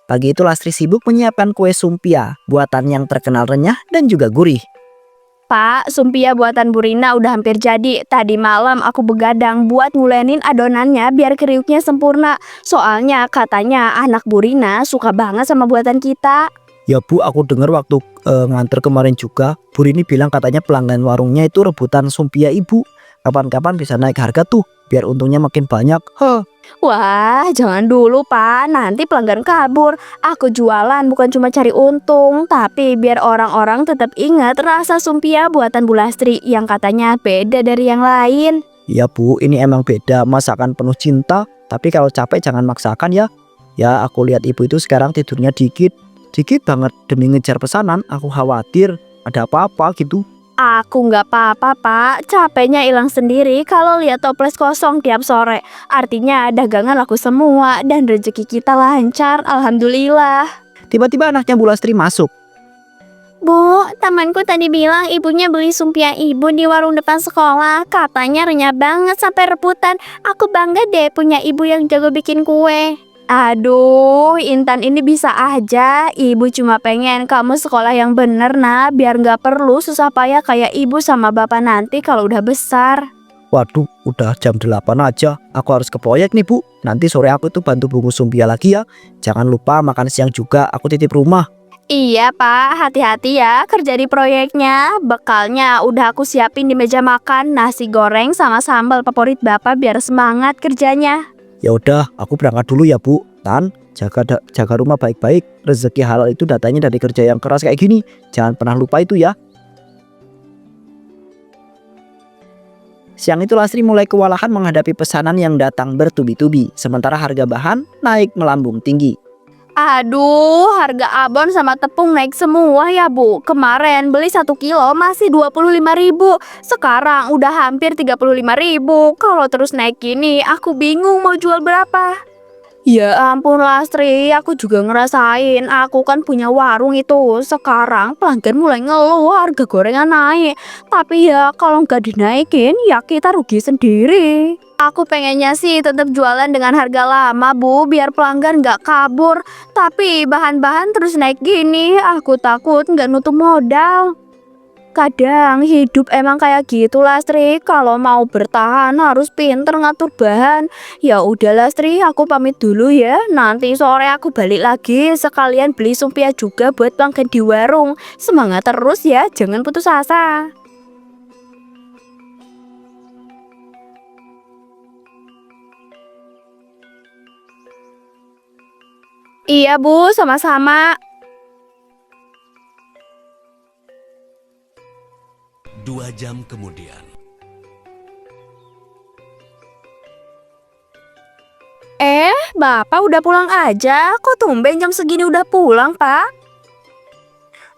Pagi itu Lastri sibuk menyiapkan kue sumpia, buatan yang terkenal renyah dan juga gurih. Pak, sumpia buatan Bu Rina udah hampir jadi. Tadi malam aku begadang buat ngulenin adonannya biar kriuknya sempurna. Soalnya katanya anak Bu Rina suka banget sama buatan kita. Ya Bu, aku dengar waktu nganter kemarin juga, Bu Rini bilang katanya pelanggan warungnya itu rebutan sumpia ibu. Kapan-kapan bisa naik harga tuh, biar untungnya makin banyak. Wah, jangan dulu Pak, nanti pelanggan kabur. Aku jualan bukan cuma cari untung, tapi biar orang-orang tetap ingat rasa sumpia buatan Bu Lastri yang katanya beda dari yang lain. Ya Bu, ini emang beda, masakan penuh cinta. Tapi kalau capek jangan maksakan ya. Ya, aku lihat ibu itu sekarang tidurnya dikit banget demi ngejar pesanan. Aku khawatir ada apa-apa gitu. Aku nggak apa-apa Pak, capeknya hilang sendiri kalau lihat toples kosong tiap sore. Artinya dagangan laku semua dan rezeki kita lancar, alhamdulillah. Tiba-tiba anaknya Bu Lastri masuk. Bu, temanku tadi bilang ibunya beli sumpia ibu di warung depan sekolah. Katanya renyah banget sampai rebutan. Aku bangga deh punya ibu yang jago bikin kue. Aduh, Intan ini bisa aja. Ibu cuma pengen kamu sekolah yang bener nah, biar nggak perlu susah payah kayak ibu sama bapak nanti kalau udah besar. Waduh, udah jam 8 aja. Aku harus ke proyek nih Bu. Nanti sore aku tuh bantu bungkus sumpia lagi ya. Jangan lupa makan siang juga, aku titip rumah. Iya Pak, hati-hati ya kerja di proyeknya. Bekalnya udah aku siapin di meja makan, nasi goreng sama sambal favorit bapak biar semangat kerjanya. Ya udah, aku berangkat dulu ya Bu. Tan, jaga rumah baik-baik. Rezeki halal itu datanya dari kerja yang keras kayak gini. Jangan pernah lupa itu ya. Siang itu Lastri mulai kewalahan menghadapi pesanan yang datang bertubi-tubi. Sementara harga bahan naik melambung tinggi. Aduh, harga abon sama tepung naik semua ya Bu. Kemarin beli 1 kilo masih 25.000. Sekarang udah hampir 35.000. Kalau terus naik gini, aku bingung mau jual berapa. Ya ampun Lastri, aku juga ngerasain. Aku kan punya warung itu. Sekarang pelanggan mulai ngeluh harga gorengan naik. Tapi ya kalau nggak dinaikin, ya kita rugi sendiri. Aku pengennya sih tetap jualan dengan harga lama Bu, biar pelanggan nggak kabur. Tapi bahan-bahan terus naik gini, aku takut nggak nutup modal. Kadang hidup emang kayak gitu Lastri, kalau mau bertahan harus pinter ngatur bahan. Ya udah Lastri, aku pamit dulu ya. Nanti sore aku balik lagi, sekalian beli sumpia juga buat pelanggan di warung. Semangat terus ya, jangan putus asa. Iya Bu, sama-sama. 2 jam kemudian. Bapak udah pulang aja? Kok tumben jam segini udah pulang, Pak?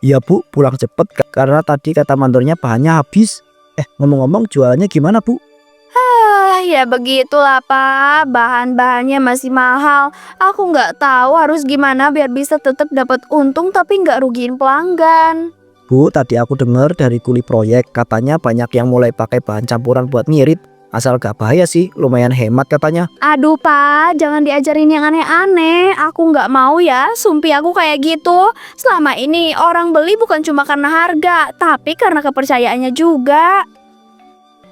Ya Bu, pulang cepet karena tadi kata mandornya bahannya habis. Ngomong-ngomong jualannya gimana Bu? Ya begitulah Pak, bahan-bahannya masih mahal. Aku nggak tahu harus gimana biar bisa tetap dapat untung tapi nggak rugiin pelanggan. Bu, tadi aku dengar dari kuli proyek katanya banyak yang mulai pakai bahan campuran buat ngirit. Asal gak bahaya sih, lumayan hemat katanya. Aduh Pak, jangan diajarin yang aneh-aneh. Aku nggak mau ya, sumpi aku kayak gitu. Selama ini orang beli bukan cuma karena harga, tapi karena kepercayaannya juga.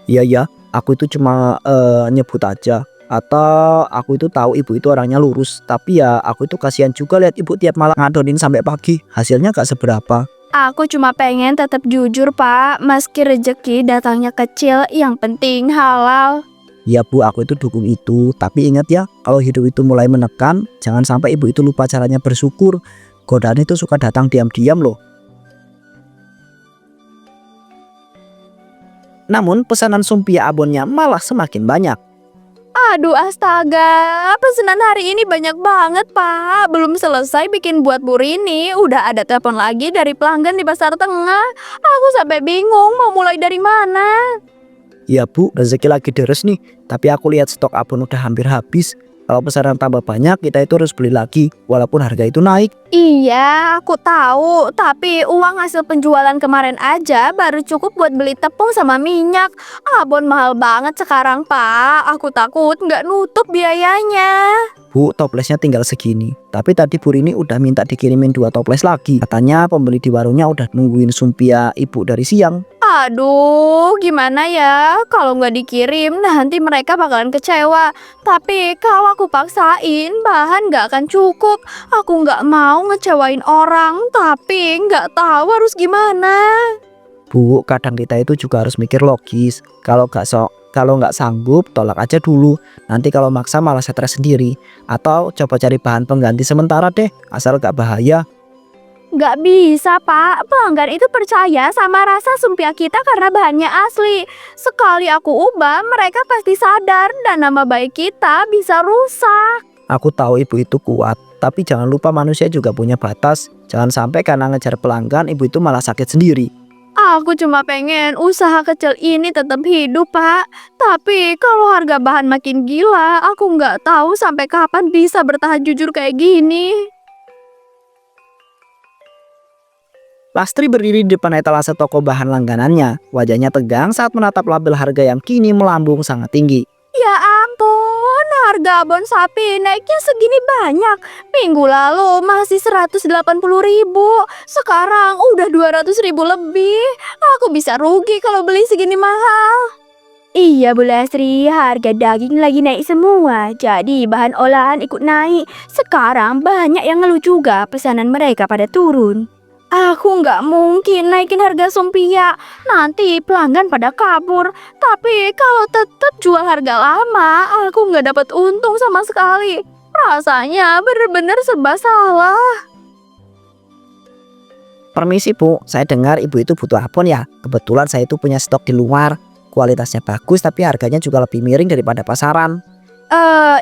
Iya, aku itu cuma nyebut aja. Atau aku itu tahu ibu itu orangnya lurus. Tapi ya aku itu kasihan juga lihat ibu tiap malam ngadonin sampai pagi. Hasilnya gak seberapa. Aku cuma pengen tetap jujur Pak, meski rezeki datangnya kecil, yang penting halal. Ya Bu, aku itu dukung itu. Tapi ingat ya, kalau hidup itu mulai menekan, jangan sampai ibu itu lupa caranya bersyukur. Godaan itu suka datang diam-diam loh. Namun pesanan sumpia abonnya malah semakin banyak. Aduh astaga, pesanan hari ini banyak banget Pak. Belum selesai bikin buat Bu Rini, udah ada telepon lagi dari pelanggan di pasar tengah. Aku sampai bingung mau mulai dari mana. Ya Bu, rezeki lagi deres nih. Tapi aku lihat stok abon udah hampir habis. Kalau pesanan tambah banyak, kita itu harus beli lagi walaupun harga itu naik. Iya, aku tahu. Tapi uang hasil penjualan kemarin aja baru cukup buat beli tepung sama minyak. Abon mahal banget sekarang, Pak. Aku takut nggak nutup biayanya. Bu, toplesnya tinggal segini. Tapi tadi Bu Rini udah minta dikirimin 2 toples lagi. Katanya pembeli di warungnya udah nungguin sumpia ibu dari siang. Aduh, gimana ya? Kalau nggak dikirim, nanti mereka bakalan kecewa. Tapi kalau aku paksain, bahan nggak akan cukup. Aku nggak mau ngecewain orang, tapi nggak tahu harus gimana. Bu, kadang kita itu juga harus mikir logis. Kalau nggak sanggup, tolak aja dulu. Nanti kalau maksa malah stres sendiri. Atau coba cari bahan pengganti sementara deh, asal nggak bahaya. Nggak bisa, Pak. Pelanggan itu percaya sama rasa sumpia kita karena bahannya asli. Sekali aku ubah, mereka pasti sadar dan nama baik kita bisa rusak. Aku tahu ibu itu kuat, tapi jangan lupa manusia juga punya batas. Jangan sampai karena ngejar pelanggan, ibu itu malah sakit sendiri. Aku cuma pengen usaha kecil ini tetap hidup, Pak. Tapi kalau harga bahan makin gila, aku nggak tahu sampai kapan bisa bertahan jujur kayak gini. Lastri berdiri di depan etalase toko bahan langganannya. Wajahnya tegang saat menatap label harga yang kini melambung sangat tinggi. Ya ampun, harga abon sapi naiknya segini banyak. Minggu lalu masih 180.000, sekarang udah 200.000 lebih. Aku bisa rugi kalau beli segini mahal. Iya Bu Lastri, harga daging lagi naik semua, jadi bahan olahan ikut naik. Sekarang banyak yang ngeluh juga, pesanan mereka pada turun. Aku nggak mungkin naikin harga sumpia, nanti pelanggan pada kabur. Tapi kalau tetap jual harga lama, aku nggak dapat untung sama sekali. Rasanya bener-bener serba salah. Permisi Bu, saya dengar ibu itu butuh abon ya. Kebetulan saya itu punya stok di luar. Kualitasnya bagus tapi harganya juga lebih miring daripada pasaran.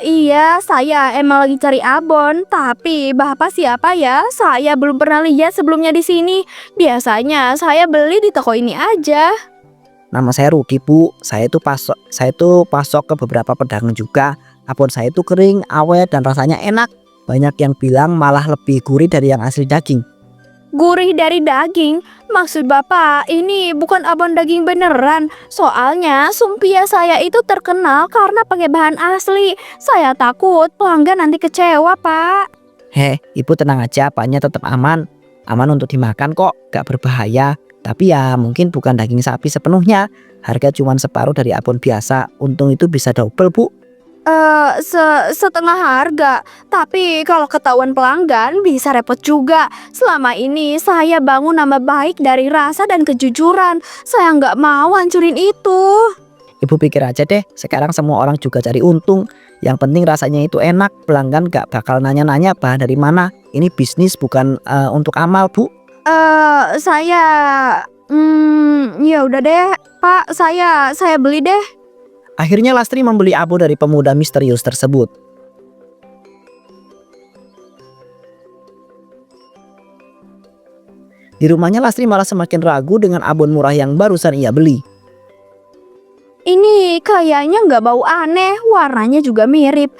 Iya, saya emang lagi cari abon, tapi Bapak siapa ya? Saya belum pernah lihat sebelumnya di sini. Biasanya saya beli di toko ini aja. Nama saya Rudi Bu. Saya itu pasok ke beberapa pedagang juga. Abon saya itu kering, awet dan rasanya enak. Banyak yang bilang malah lebih gurih dari yang asli daging. Gurih dari daging? Maksud Bapak ini bukan abon daging beneran. Soalnya sumpia saya itu terkenal karena pakai bahan asli. Saya takut pelanggan nanti kecewa, Pak. Ibu tenang aja, bahannya tetap aman. Aman untuk dimakan kok, gak berbahaya. Tapi ya mungkin bukan daging sapi sepenuhnya. Harga cuma separuh dari abon biasa. Untung itu bisa double Bu. Setengah harga. Tapi kalau ketahuan pelanggan bisa repot juga. Selama ini saya bangun nama baik dari rasa dan kejujuran. Saya nggak mau hancurin itu. Ibu pikir aja deh, sekarang semua orang juga cari untung. Yang penting rasanya itu enak. Pelanggan gak bakal nanya-nanya bahan dari mana. Ini bisnis bukan untuk amal Bu. Saya ya udah deh, Pak. Saya beli deh. Akhirnya Lastri membeli abon dari pemuda misterius tersebut. Di rumahnya Lastri malah semakin ragu dengan abon murah yang barusan ia beli. Ini kayaknya nggak bau aneh, warnanya juga mirip.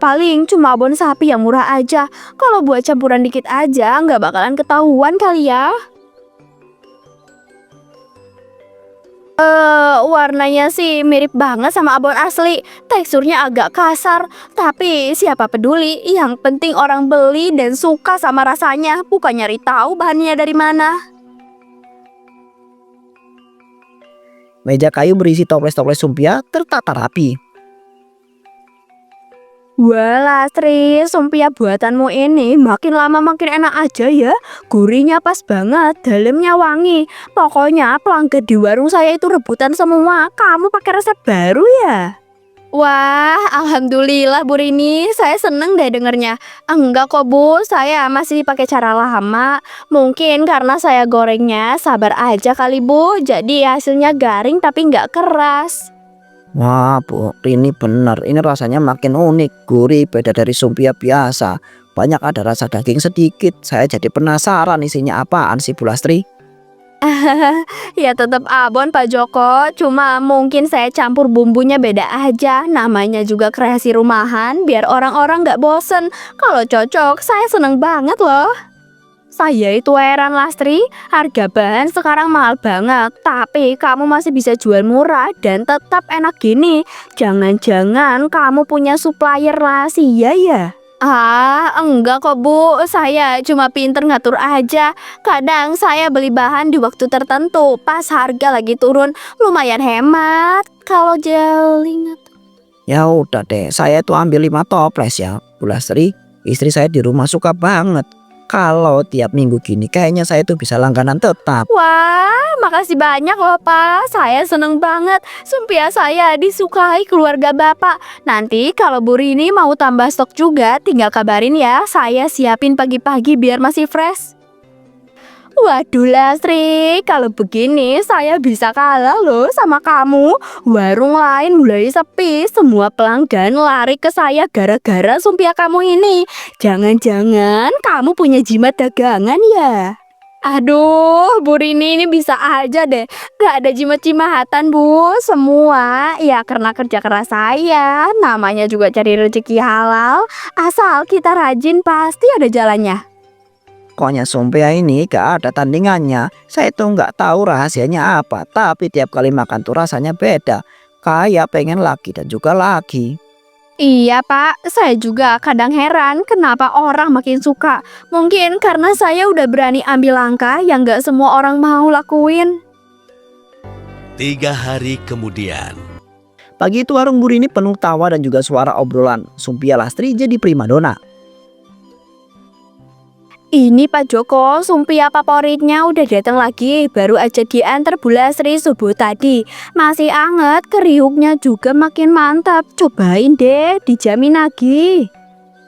Paling cuma abon sapi yang murah aja. Kalau buat campuran dikit aja nggak bakalan ketahuan kali ya. Warnanya sih mirip banget sama abon asli. Teksturnya agak kasar, tapi siapa peduli. Yang penting orang beli dan suka sama rasanya, bukan nyari tahu bahannya dari mana. Meja kayu berisi toples-toples sumpia tertata rapi. Wah Lastri, sumpia buatanmu ini makin lama makin enak aja ya. Gurihnya pas banget, dalamnya wangi. Pokoknya pelanggan di warung saya itu rebutan semua. Kamu pakai resep baru ya? Wah, alhamdulillah Bu Rini, saya seneng deh dengernya. Enggak kok Bu, saya masih pakai cara lama. Mungkin karena saya gorengnya sabar aja kali Bu, jadi hasilnya garing tapi nggak keras. Wah Bu, ini benar. Ini rasanya makin unik, gurih, beda dari sumpia biasa. Banyak ada rasa daging sedikit. Saya jadi penasaran isinya apaan sih Bu Lastri. Ya tetap abon Pak Joko, cuma mungkin saya campur bumbunya beda aja. Namanya juga kreasi rumahan, biar orang-orang nggak bosen. Kalau cocok, saya seneng banget loh. Saya itu heran Lastri, harga bahan sekarang mahal banget, tapi kamu masih bisa jual murah dan tetap enak gini. Jangan-jangan kamu punya supplier rahasia ya? Ah, enggak kok Bu, saya cuma pinter ngatur aja. Kadang saya beli bahan di waktu tertentu, pas harga lagi turun, lumayan hemat. Kalau jaling. Ya udah deh, saya tuh ambil 5 toples ya Bu Lastri. Istri saya di rumah suka banget. Kalau tiap minggu gini kayaknya saya tuh bisa langganan tetap. Wah, makasih banyak loh Pak. Saya seneng banget. Sumpah saya disukai keluarga Bapak. Nanti kalau Bu Rini mau tambah stok juga, tinggal kabarin ya. Saya siapin pagi-pagi biar masih fresh. Waduh Lastri, kalau begini saya bisa kalah loh sama kamu. Warung lain mulai sepi, semua pelanggan lari ke saya gara-gara sumpah kamu ini. Jangan-jangan kamu punya jimat dagangan ya? Aduh, Bu Rini ini bisa aja deh. Gak ada jimat-jimatan Bu, semua ya karena kerja keras saya. Namanya juga cari rezeki halal. Asal kita rajin pasti ada jalannya. Pokoknya Sumpia ini gak ada tandingannya. Saya tuh nggak tahu rahasianya apa, tapi tiap kali makan tuh rasanya beda. Kayak pengen lagi dan juga lagi. Iya Pak, saya juga kadang heran kenapa orang makin suka. Mungkin karena saya udah berani ambil langkah yang gak semua orang mau lakuin. 3 hari kemudian. Pagi itu warung Bu Rini penuh tawa dan juga suara obrolan. Sumpia Lastri jadi primadona. Ini Pak Joko, sumpia favoritnya udah datang lagi. Baru aja diantar Bu Lastri subuh tadi. Masih anget, kriuknya juga makin mantap. Cobain deh, dijamin lagi.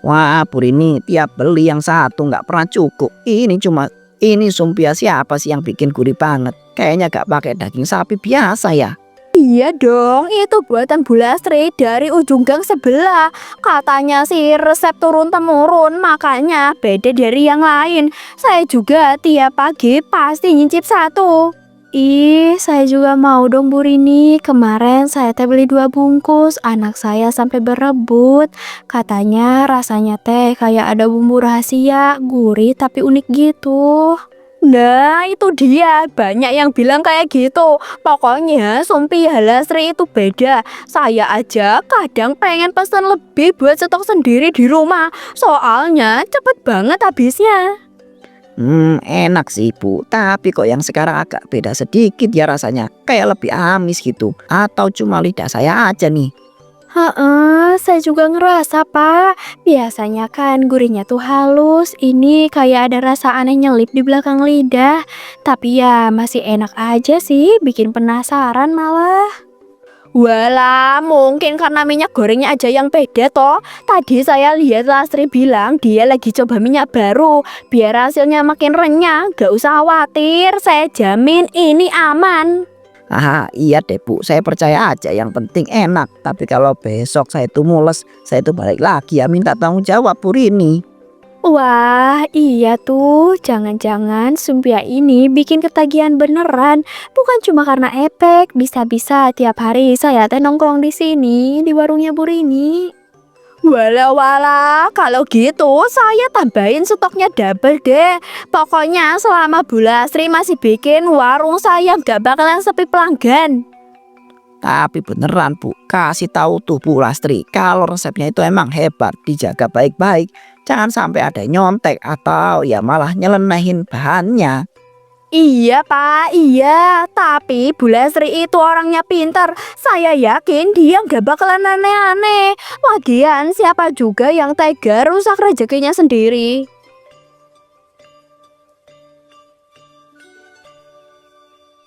Wah Bu Rini tiap beli yang satu nggak pernah cukup. Ini Sumpia siapa sih yang bikin gurih banget? Kayaknya gak pakai daging sapi biasa ya. Iya dong, itu buatan Bu Lastri dari ujung gang sebelah. Katanya sih resep turun-temurun, makanya beda dari yang lain. Saya juga tiap pagi pasti nyicip satu. Ih, saya juga mau dong Bu Rini. Kemarin saya teh beli 2 bungkus, anak saya sampai berebut. Katanya rasanya teh kayak ada bumbu rahasia, gurih tapi unik gitu. Nah itu dia, banyak yang bilang kayak gitu. Pokoknya sumpia Lastri itu beda. Saya aja kadang pengen pesan lebih buat stok sendiri di rumah. Soalnya cepet banget habisnya. Enak sih Bu, tapi kok yang sekarang agak beda sedikit ya rasanya. Kayak lebih amis gitu. Atau cuma lidah saya aja nih. Heeh, saya juga ngerasa Pak. Biasanya kan gurihnya tuh halus. Ini kayak ada rasa aneh nyelip di belakang lidah. Tapi ya masih enak aja sih, bikin penasaran malah. Walah, mungkin karena minyak gorengnya aja yang beda toh. Tadi saya lihat Lastri bilang dia lagi coba minyak baru. Biar hasilnya makin renyah, gak usah khawatir. Saya jamin ini aman. Iya deh Bu, saya percaya aja yang penting enak. Tapi kalau besok saya tuh mules, saya tuh balik lagi ya minta tanggung jawab Bu Rini. Wah, iya tuh. Jangan-jangan sumpia ini bikin ketagihan beneran. Bukan cuma karena efek. Bisa-bisa tiap hari saya teh nongkrong di sini di warungnya Bu Rini. Walah, kalau gitu saya tambahin stoknya double deh. Pokoknya selama Bu Lastri masih bikin, warung saya gak bakalan sepi pelanggan. Tapi beneran Bu, kasih tahu tuh Bu Lastri, kalau resepnya itu emang hebat, dijaga baik-baik. Jangan sampai ada nyontek atau ya malah nyelenahin bahannya. Iya Pak, iya. Tapi Bu Lastri itu orangnya pintar. Saya yakin dia gak bakalan aneh-aneh. Lagian siapa juga yang tega rusak rezekinya sendiri.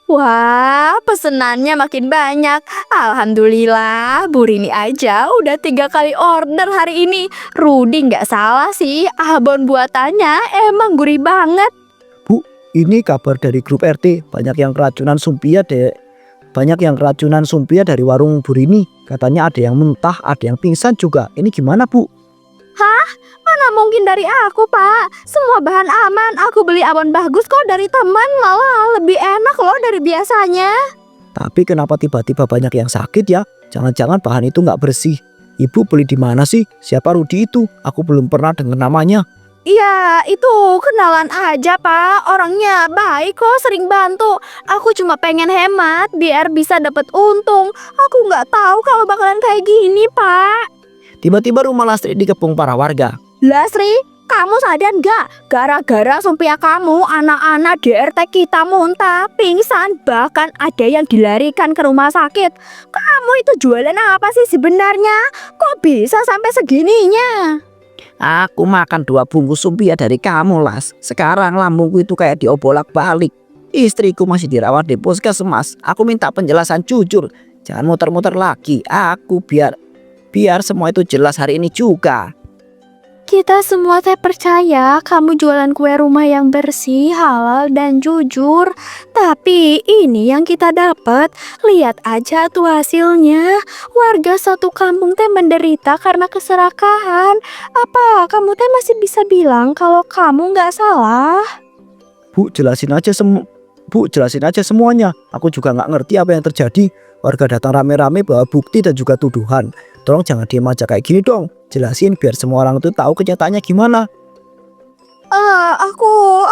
Wah, pesenannya makin banyak. Alhamdulillah, Bu Rini aja udah 3 kali order hari ini. Rudi gak salah sih, abon buatannya emang gurih banget. Bu, ini kabar dari grup RT, banyak yang keracunan sumpia deh. Banyak yang keracunan sumpia dari warung Bu Rini. Katanya ada yang muntah, ada yang pingsan juga. Ini gimana Bu? Mana mungkin dari aku, Pak. Semua bahan aman. Aku beli abon bagus kok dari teman. Malah lebih enak loh dari biasanya. Tapi kenapa tiba-tiba banyak yang sakit ya? Jangan-jangan bahan itu nggak bersih. Ibu beli di mana sih? Siapa Rudi itu? Aku belum pernah dengar namanya. Iya, itu kenalan aja, Pak. Orangnya baik kok, sering bantu. Aku cuma pengen hemat biar bisa dapat untung. Aku nggak tahu kalau bakalan kayak gini, Pak. Tiba-tiba rumah Lastri dikepung para warga. Lasri, kamu sadar nggak? Gara-gara sumpia kamu, anak-anak DRT kita muntah, pingsan, bahkan ada yang dilarikan ke rumah sakit. Kamu itu jualan apa sih sebenarnya? Kok bisa sampai segininya? Aku makan 2 bungkus sumpia dari kamu, Las. Sekarang lambungku itu kayak diobolak-balik. Istriku masih dirawat di puskesmas. Aku minta penjelasan jujur. Jangan muter-muter lagi. Aku biar semua itu jelas hari ini juga. Kita semua percaya kamu jualan kue rumah yang bersih, halal, dan jujur. Tapi ini yang kita dapat. Lihat aja tuh hasilnya. Warga satu kampung menderita karena keserakahan. Apa kamu masih bisa bilang kalau kamu nggak salah? Bu, jelasin aja semuanya. Aku juga nggak ngerti apa yang terjadi. Warga datang rame-rame bawa bukti dan juga tuduhan. Tolong jangan diem aja kayak gini dong. Jelasin biar semua orang itu tahu kenyataannya gimana.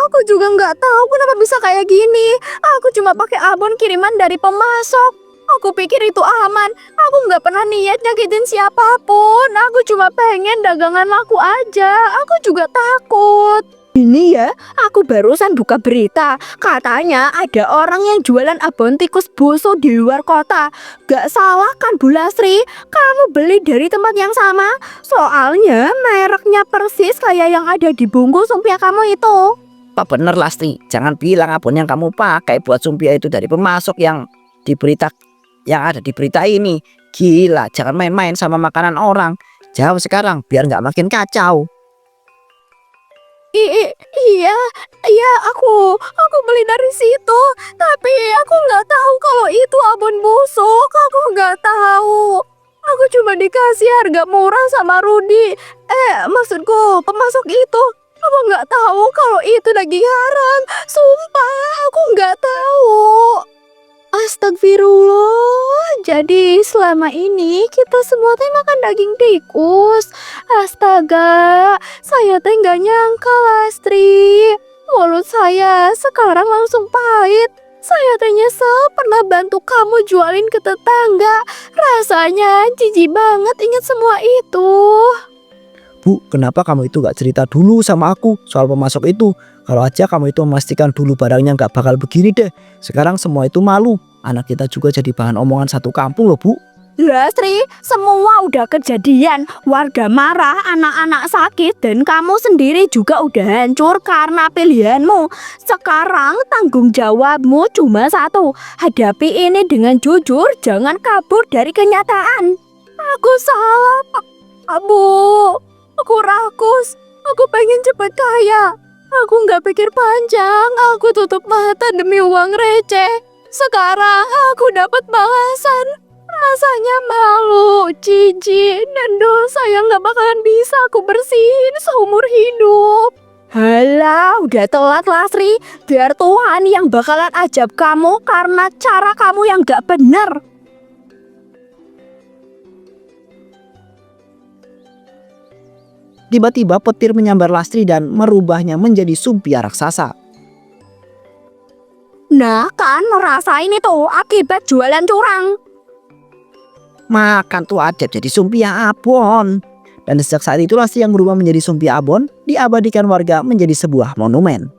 Aku juga nggak tahu kenapa bisa kayak gini. Aku cuma pakai abon kiriman dari pemasok. Aku pikir itu aman. Aku nggak pernah niat nyakitin siapapun. Aku cuma pengen dagangan laku aja. Aku juga takut. Ini ya, aku barusan buka berita. Katanya ada orang yang jualan abon tikus boso di luar kota. Gak salah kan Bu Lasri? Kamu beli dari tempat yang sama? Soalnya mereknya persis kayak yang ada di bungkus sumpia kamu itu. Apa bener, Lastri? Jangan bilang abon yang kamu pakai buat sumpia itu dari pemasok yang ada di berita ini. Gila, jangan main-main sama makanan orang. Jawab sekarang biar nggak makin kacau. Iya, aku beli dari situ. Tapi aku nggak tahu kalau itu abon busuk. Aku nggak tahu. Aku cuma dikasih harga murah sama Rudi. Maksudku pemasok itu. Aku nggak tahu kalau itu daging haram. Sumpah, aku nggak tahu. Astagfirullah. Jadi selama ini kita semua makan daging tikus. Astaga, saya nggak nyangka, Lastri. Mulut saya sekarang langsung pahit. Saya nyesel pernah bantu kamu jualin ke tetangga. Rasanya jijik banget ingat semua itu. Bu, kenapa kamu itu gak cerita dulu sama aku soal pemasok itu? Kalau aja kamu itu memastikan dulu barangnya gak bakal begini deh. Sekarang semua itu malu. Anak kita juga jadi bahan omongan satu kampung loh, Bu. Lastri, semua udah kejadian. Warga marah, anak-anak sakit, dan kamu sendiri juga udah hancur karena pilihanmu. Sekarang tanggung jawabmu cuma satu. Hadapi ini dengan jujur, jangan kabur dari kenyataan. Aku salah, Bu. Aku rakus. Aku pengen cepet kaya. Aku nggak pikir panjang. Aku tutup mata demi uang receh. Sekarang aku dapat balasan. Rasanya malu, jijik, dan dosa yang gak bakalan bisa aku bersihin seumur hidup. Halah, udah telat, Lastri. Biar Tuhan yang bakalan ajab kamu karena cara kamu yang gak bener. Tiba-tiba petir menyambar Lastri dan merubahnya menjadi sumpia raksasa. Nah kan, rasain itu akibat jualan curang. Makan tuh Adep jadi sumpia abon. Dan sejak saat itu Lastri yang berubah menjadi sumpia abon diabadikan warga menjadi sebuah monumen.